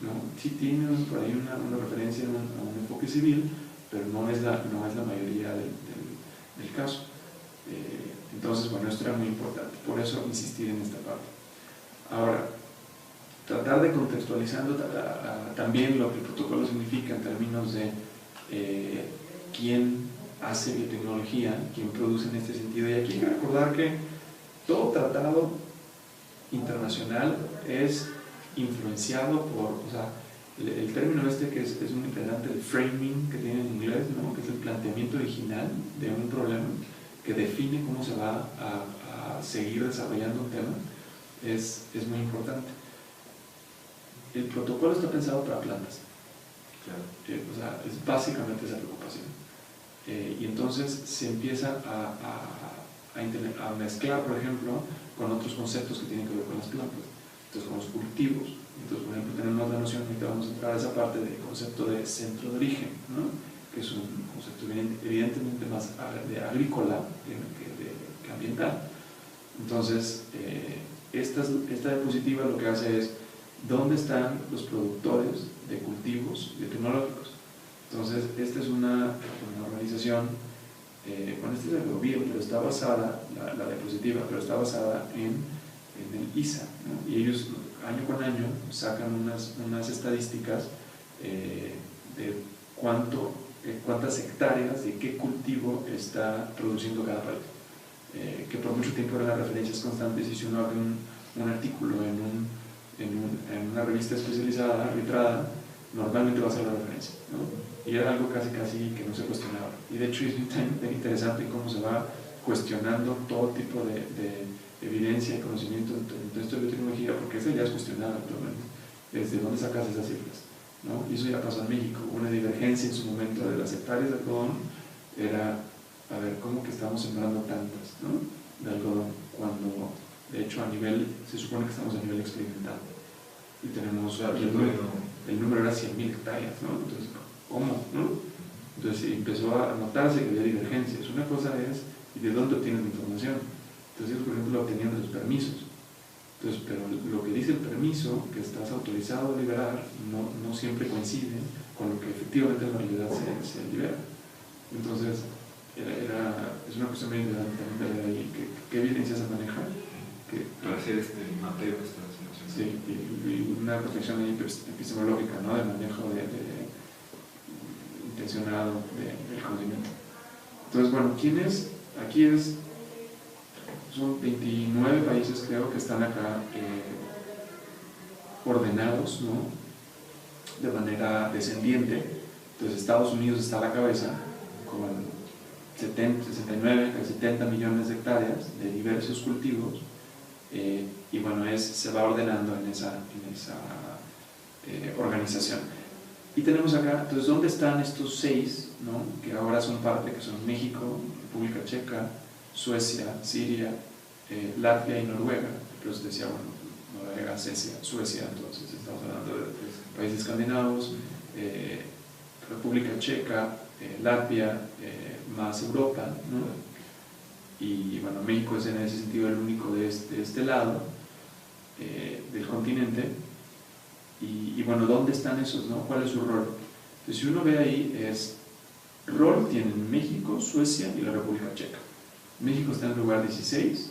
¿no? Sí tiene por ahí una referencia a un enfoque civil, pero no es la mayoría del caso. Entonces, bueno, esto era muy importante, por eso insistir en esta parte. Ahora, tratar de contextualizar también lo que el protocolo significa en términos de quién hace biotecnología, quién produce en este sentido. Y aquí hay que recordar que todo tratado internacional es influenciado por, o sea, el término que es muy interesante, el framing que tiene en inglés, ¿no?, que es el planteamiento original de un problema que define cómo se va a seguir desarrollando un tema, es muy importante. El protocolo está pensado para plantas. Claro. O sea, es básicamente esa preocupación. Y entonces se empieza a mezclar, por ejemplo, con otros conceptos que tienen que ver con las plantas. Entonces, con los cultivos. Entonces, por ejemplo, tenemos la noción, ahorita vamos a entrar a esa parte del concepto de centro de origen, ¿no?, que es un concepto evidentemente más agrícola que ambiental. Entonces, esta diapositiva lo que hace es dónde están los productores de cultivos biotecnológicos. Entonces, esta es una organización, bueno, este es el gobierno, pero está basada, la diapositiva, pero está basada en el ISA, ¿no? Y ellos año con año sacan unas estadísticas de cuántas hectáreas de qué cultivo está produciendo cada país, que por mucho tiempo eran las referencias constantes, y si uno abre un artículo en una revista especializada, arbitrada, normalmente va a ser la referencia, ¿no? Y era algo casi que no se cuestionaba. Y de hecho es muy interesante cómo se va cuestionando todo tipo de evidencia y conocimiento de esto de biotecnología, porque eso ya es cuestionado actualmente. ¿Desde dónde sacas esas cifras?, ¿no? Y eso ya pasó en México. Una divergencia en su momento de las hectáreas de algodón era, a ver, ¿cómo que estamos sembrando tantas, ¿no?, de algodón? Cuando, de hecho, se supone que estamos a nivel experimental. Y tenemos, el número era 100.000 hectáreas, ¿no? Entonces, ¿cómo?, ¿no? Entonces empezó a notarse que había divergencias. Una cosa es, ¿y de dónde obtienes la información? Entonces, por ejemplo, lo obtenían de los permisos. Entonces, pero lo que dice el permiso que estás autorizado a liberar no siempre coincide con lo que efectivamente en la realidad se libera. Entonces, es una cuestión muy interesante también de ver ahí qué evidencia se maneja, qué para hacer este mapeo que estás mencionando. Sí, y una reflexión epistemológica, ¿no? De manejo intencionado del conocimiento. Entonces, bueno, ¿quiénes? Aquí son 29 países, creo, que están acá ordenados, ¿no? De manera descendiente. Entonces, Estados Unidos está a la cabeza con 69, 70 millones de hectáreas de diversos cultivos, y bueno, se va ordenando en esa organización. Y tenemos acá, entonces, ¿dónde están estos 6, ¿no? Que ahora son parte, que son México, República Checa, Suecia, Siria, Latvia y Noruega? Entonces decía, bueno, Noruega, Suecia, entonces estamos hablando de países escandinavos, República Checa, Latvia, más Europa, ¿no? Y bueno, México es en ese sentido el único de este lado del continente. Y bueno, ¿dónde están esos, no? ¿Cuál es su rol? Entonces, si uno ve ahí, rol tienen México, Suecia y la República Checa. México está en el lugar 16,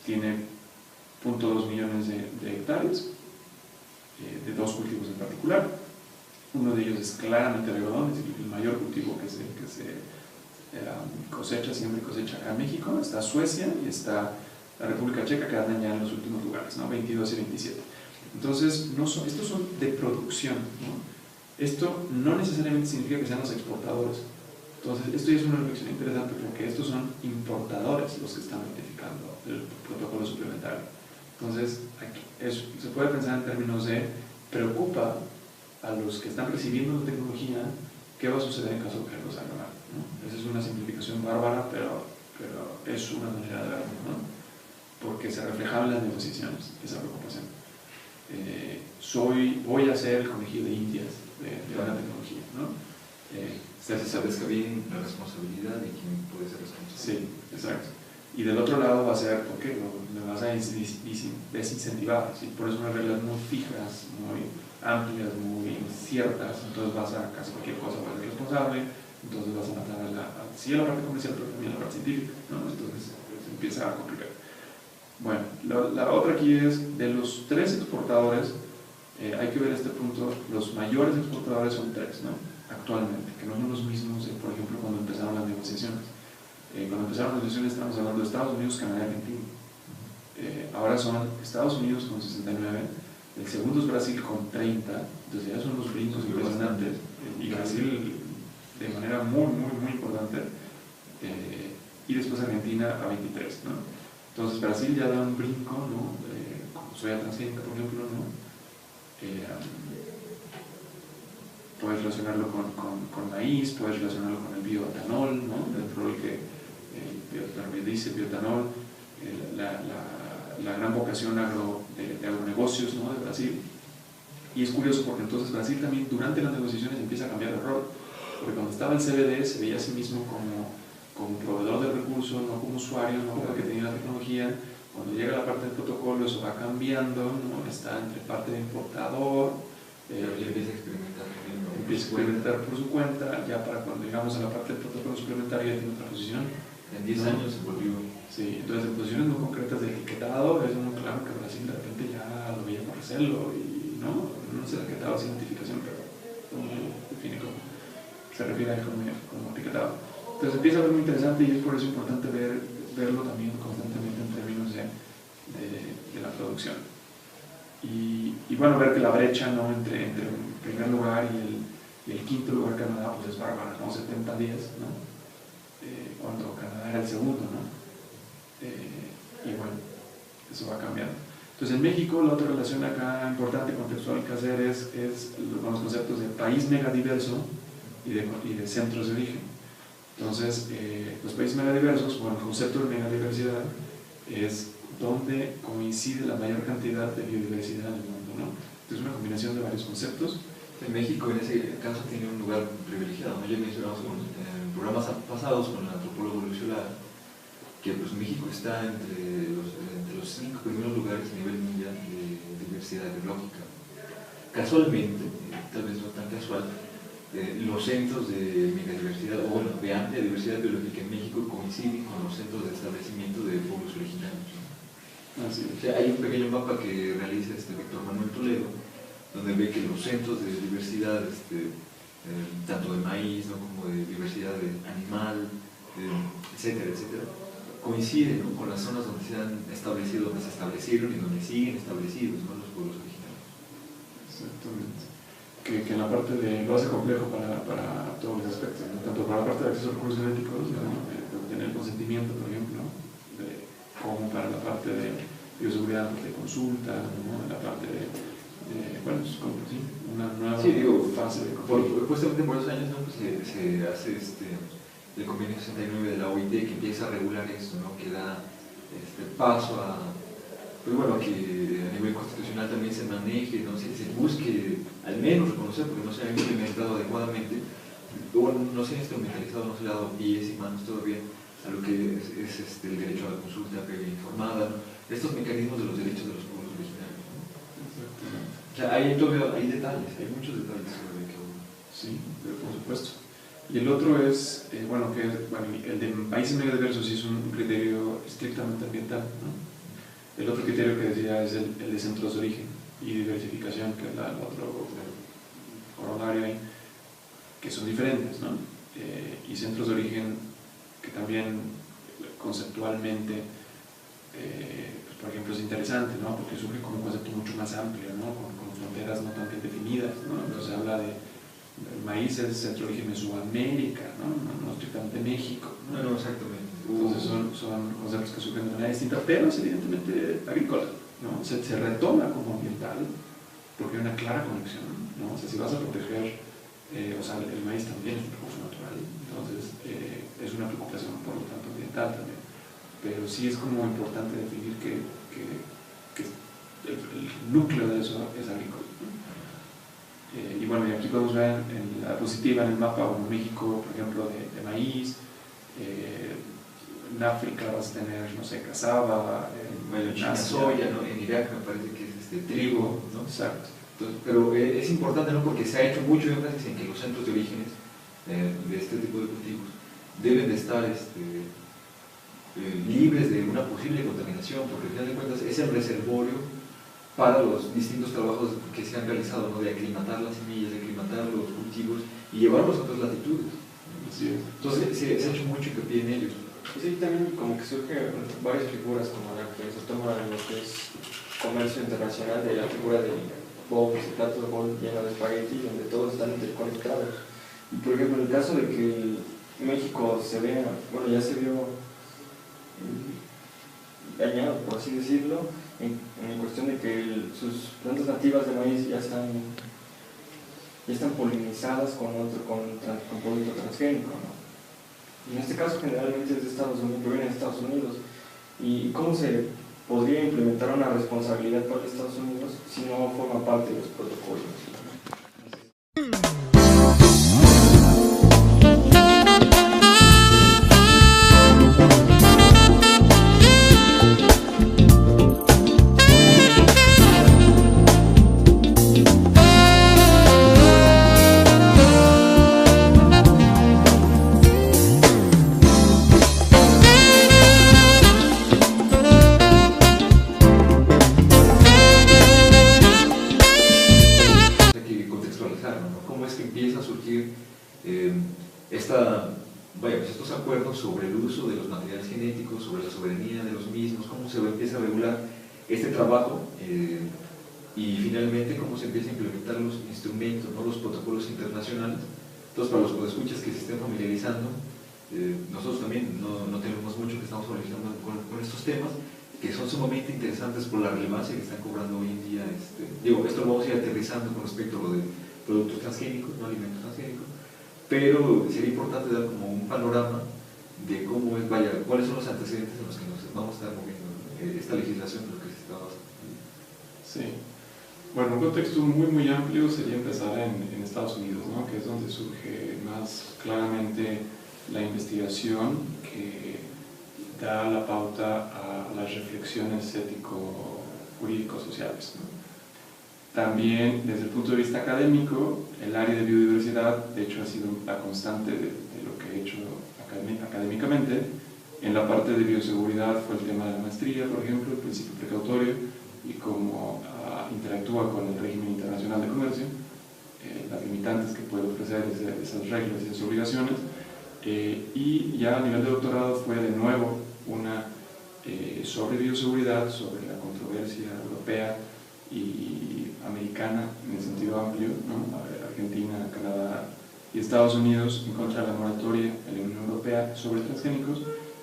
tiene 0.2 millones de hectáreas, de 2 cultivos en particular. Uno de ellos es claramente el algodón, es el mayor cultivo que se cosecha, siempre cosecha acá en México. Está Suecia y está la República Checa, que andan ya en los últimos lugares, ¿no? 22 y 27. Entonces, estos son de producción, ¿no? Esto no necesariamente significa que sean los exportadores. Entonces, esto ya es una reflexión interesante, porque estos son importadores los que están notificando el protocolo suplementario. Entonces, aquí se puede pensar en términos de preocupa a los que están recibiendo la tecnología qué va a suceder en caso de que algo salga mal, ¿no? Esa es una simplificación bárbara, pero es una manera de verlo, ¿no? Porque se reflejaba en las negociaciones esa preocupación. Voy a ser el conejillo de indias de la tecnología, ¿no? Se establezca bien la responsabilidad y quién puede ser responsable. Sí, exacto. Y del otro lado va a ser, ¿por qué? Me vas a desincentivar, ¿sí? Por eso unas reglas muy fijas, muy amplias, muy ciertas. Entonces vas a casi cualquier cosa vas a ser responsable, entonces vas a matar sí a la parte comercial, pero también a la parte científica, ¿no? Entonces se empieza a complicar. Bueno, la otra aquí es, de los 3 exportadores, hay que ver este punto, los mayores exportadores son 3, ¿no? Actualmente, que no son los mismos, por ejemplo, cuando empezaron las negociaciones. Cuando empezaron las negociaciones estamos hablando de Estados Unidos, Canadá y Argentina. Ahora son Estados Unidos con 69, el segundo es Brasil con 30, entonces ya son los brincos impresionantes, y Brasil de manera muy, muy, muy importante, y después Argentina a 23, ¿no? Entonces Brasil ya da un brinco, ¿no? Como soya transgénica, por ejemplo, ¿no? Puedes relacionarlo con maíz, puedes relacionarlo con el bioetanol, ¿no? El rol que dice bioetanol, la gran vocación de agronegocios, ¿no? De Brasil. Y es curioso porque entonces Brasil también durante las negociaciones empieza a cambiar de rol, porque cuando estaba el CBD se veía a sí mismo como proveedor de recursos, no como usuario, no como el que tenía la tecnología. Cuando llega la parte del protocolo eso va cambiando, ¿no? Está entre parte de importador, empieza a experimentar también, ¿no? Empieza a experimentar por su cuenta, ya para cuando llegamos a la parte del protocolo suplementario ya tiene otra posición. En 10 años se volvió. Sí, entonces en posiciones muy concretas de etiquetado es muy claro que Brasil de repente ya lo veía por hacerlo y no se etiquetaba sin notificación, pero define cómo se refiere a él como etiquetado. Entonces empieza a ver muy interesante y es por eso importante verlo también constantemente en términos de la producción. Y bueno, ver que la brecha, ¿no? entre el primer lugar y el quinto lugar, Canadá, pues es bárbara, ¿no? 70 días, ¿no? Cuando Canadá era el segundo, ¿no? Y bueno, eso va cambiando. Entonces en México la otra relación acá importante, contextual que hacer es con los conceptos de país megadiverso y de centros de origen. Entonces los países megadiversos, bueno, el concepto de megadiversidad es donde coincide la mayor cantidad de biodiversidad en el mundo, ¿no? Entonces es una combinación de varios conceptos. México en ese caso tiene un lugar privilegiado, ¿no? Ya mencionamos en programas pasados con el antropólogo Lucio Lara que pues México está entre los 5 primeros lugares a nivel mundial de diversidad biológica. Casualmente, tal vez no tan casual, los centros de megadiversidad o bueno, de amplia diversidad biológica en México coinciden con los centros de establecimiento de pueblos originarios, ¿no? Así O sea, hay un pequeño mapa que realiza Víctor Manuel Toledo, donde ve que los centros de diversidad, tanto de maíz, ¿no?, como de diversidad de animal, etcétera, etcétera, coinciden, ¿no?, con las zonas donde se han establecido, donde se establecieron y donde siguen establecidos, ¿no?, los pueblos originarios. Exactamente. Que en la parte de lo hace complejo para todos los aspectos, ¿no? Tanto para la parte de acceso a recursos genéticos, ¿no?, de tener consentimiento, por ejemplo, como para la parte de bioseguridad de consulta, ¿no?, la parte de bueno, es como sí, una nueva fase de justamente por esos años, ¿no?, pues se hace el convenio 69 de la OIT, que empieza a regular esto, ¿no?, que da paso a, pues bueno, que a nivel constitucional también se maneje, ¿no?, se busque al menos reconocer, porque no se ha implementado adecuadamente, o no se ha instrumentalizado, no se le ha dado pies y manos todavía a lo que es el derecho a la consulta previa informada, ¿no?, estos mecanismos de los derechos de los pueblos originarios, ¿no? Exactamente. O sea, hay detalles, hay muchos detalles sobre que uno. Sí, por supuesto. Y el otro es, bueno, el de países megadiversos sí es un criterio estrictamente ambiental, ¿no? El otro criterio que decía es el de centros de origen y diversificación, que es el otro corolario ahí, que son diferentes, ¿no? Y centros de origen que también conceptualmente, pues, por ejemplo, es interesante, ¿no?, porque surge como un concepto mucho más amplio, ¿no?, con fronteras no tan bien definidas, ¿no? Entonces habla de el maíz es centro de origen de Sudamérica, no estrictamente México, ¿no? No, exactamente. Entonces son conceptos que surgen de manera distinta, pero es evidentemente agrícola, ¿no? Se retoma como ambiental porque hay una clara conexión, ¿no? O sea, si vas a proteger, o sea, el maíz también es un recurso natural, entonces es una preocupación por lo tanto ambiental también, pero sí es como importante definir que el núcleo de eso es agrícola, ¿no? Y bueno, y aquí podemos ver en la diapositiva, en el mapa, bueno, México, por ejemplo, de maíz, en África vas a tener, no sé, cazaba, en China soya, ¿no?, en Irak me parece que es trigo, ¿no? Exacto. Entonces, pero es importante, ¿no?, porque se ha hecho mucho énfasis en que los centros de orígenes de este tipo de cultivos deben de estar libres de una posible contaminación, porque al final de cuentas es el reservorio para los distintos trabajos que se han realizado, ¿no?, de aclimatar las semillas, de aclimatar los cultivos y llevarlos a otras latitudes. Sí. Entonces se ha hecho mucho hincapié en ellos. Sí, también como que surgen varias figuras, como la que se toma en lo que es comercio internacional, de la figura de bowls, platos de bowl llenos de espagueti, donde todos están interconectados. Y por ejemplo, en el caso de que México se vea, bueno, ya se vio dañado, por así decirlo, en cuestión de que sus plantas nativas de maíz ya están polinizadas con producto transgénico, ¿no? En este caso generalmente es de Estados Unidos, proviene de Estados Unidos. ¿Y cómo se podría implementar una responsabilidad para Estados Unidos si no forma parte de los protocolos? Estos acuerdos sobre el uso de los materiales genéticos, sobre la soberanía de los mismos, cómo se empieza a regular este trabajo y finalmente cómo se empieza a implementar los instrumentos, ¿no?, los protocolos internacionales. Entonces, para los podescuchas que se estén familiarizando, nosotros también no tenemos mucho que estamos familiarizando con estos temas, que son sumamente interesantes por la relevancia que están cobrando hoy en día. Esto lo vamos a ir aterrizando con respecto a lo de productos transgénicos, no alimentos transgénicos, pero sería importante dar como un panorama de cómo es, cuáles son los antecedentes en los que nos vamos a estar moviendo esta legislación en lo que se está basando. Sí. Bueno, un contexto muy amplio sería empezar en Estados Unidos, ¿no?, que es donde surge más claramente la investigación que da la pauta a las reflexiones ético-jurídico-sociales, ¿no? También, desde el punto de vista académico, el área de biodiversidad, de hecho, ha sido la constante de lo que he hecho académicamente, En la parte de bioseguridad fue el tema de la maestría, por ejemplo, el principio precautorio y cómo interactúa con el régimen internacional de comercio, las limitantes que puede ofrecer esas reglas y esas obligaciones. Y ya a nivel de doctorado fue de nuevo una sobre bioseguridad, sobre la controversia europea y americana en el sentido amplio, ¿no? Argentina, Canadá y Estados Unidos en contra de la moratoria en la Unión Europea sobre transgénicos,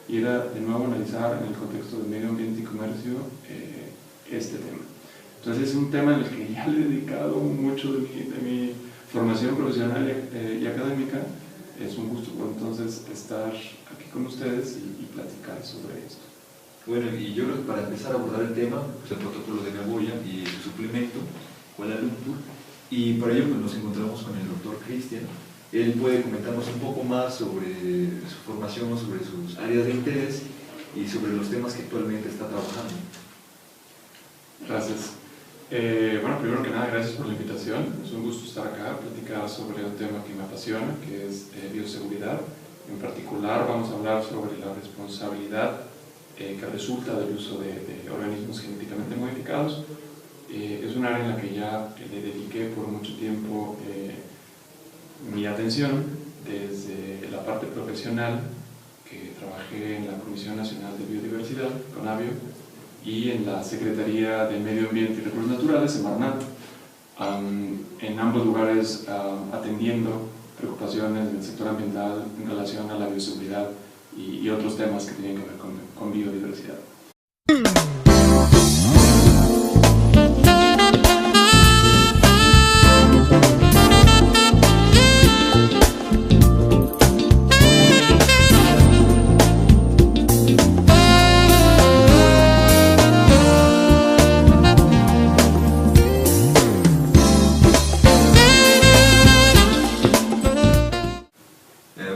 y era de nuevo analizar en el contexto del medio ambiente y comercio este tema. Entonces es un tema en el que ya le he dedicado mucho de mi formación profesional y académica. Es un gusto entonces estar aquí con ustedes y platicar sobre esto. Bueno, y yo creo que para empezar a abordar el tema, pues el protocolo de Nagoya y su suplemento, Kuala Lumpur, y para ello pues nos encontramos con el doctor Cristian. Él puede comentarnos un poco más sobre su formación, sobre sus áreas de interés y sobre los temas que actualmente está trabajando. Gracias. Bueno, primero que nada, gracias por la invitación. Es un gusto estar acá, platicar sobre un tema que me apasiona, que es bioseguridad. En particular vamos a hablar sobre la responsabilidad que resulta del uso de organismos genéticamente modificados. Es un área en la que ya le dediqué por mucho tiempo mi atención, desde la parte profesional, que trabajé en la Comisión Nacional de Biodiversidad, CONABIO, y en la Secretaría de Medio Ambiente y Recursos Naturales, en Marnat, en ambos lugares atendiendo preocupaciones del sector ambiental en relación a la bioseguridad y otros temas que tienen que ver con biodiversidad.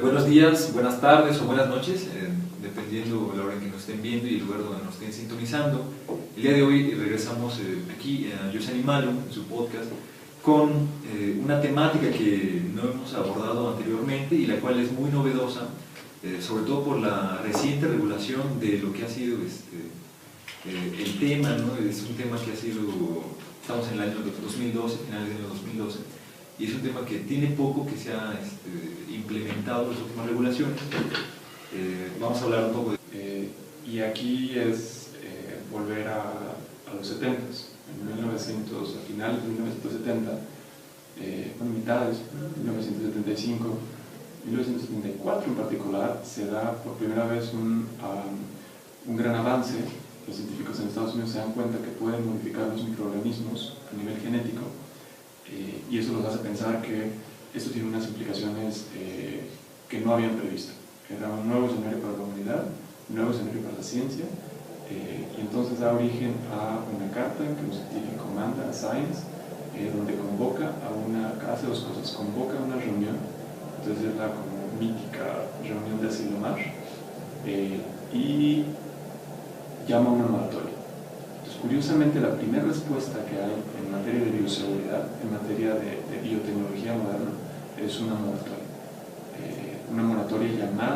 Buenos días, buenas tardes o buenas noches, dependiendo de la hora en que nos estén viendo y el lugar donde nos estén sintonizando. El día de hoy regresamos aquí a Yo Animalo, en su podcast, con una temática que no hemos abordado anteriormente y la cual es muy novedosa, sobre todo por la reciente regulación de lo que ha sido el tema, ¿no? Es un tema que ha sido, estamos en el año 2012, finales del año 2012, y es un tema que tiene poco que se ha implementado las últimas regulaciones. Vamos a hablar un poco de... Y aquí es volver a los 70s, a finales de 1970, mitades, 1975, 1974 en particular, se da por primera vez un gran avance. Los científicos en Estados Unidos se dan cuenta que pueden modificar los microorganismos a nivel genético, y eso los hace pensar que esto tiene unas implicaciones que no habían previsto. Era un nuevo escenario para la humanidad, un nuevo escenario para la ciencia, y entonces da origen a una carta que un científico manda a Science, donde hace dos cosas: convoca una reunión, entonces es la como mítica reunión de Asilomar, y llama a una moratoria. Entonces, curiosamente, la primera respuesta que hay en materia de bioseguridad, en materia de biotecnología moderna, es una moratoria llamada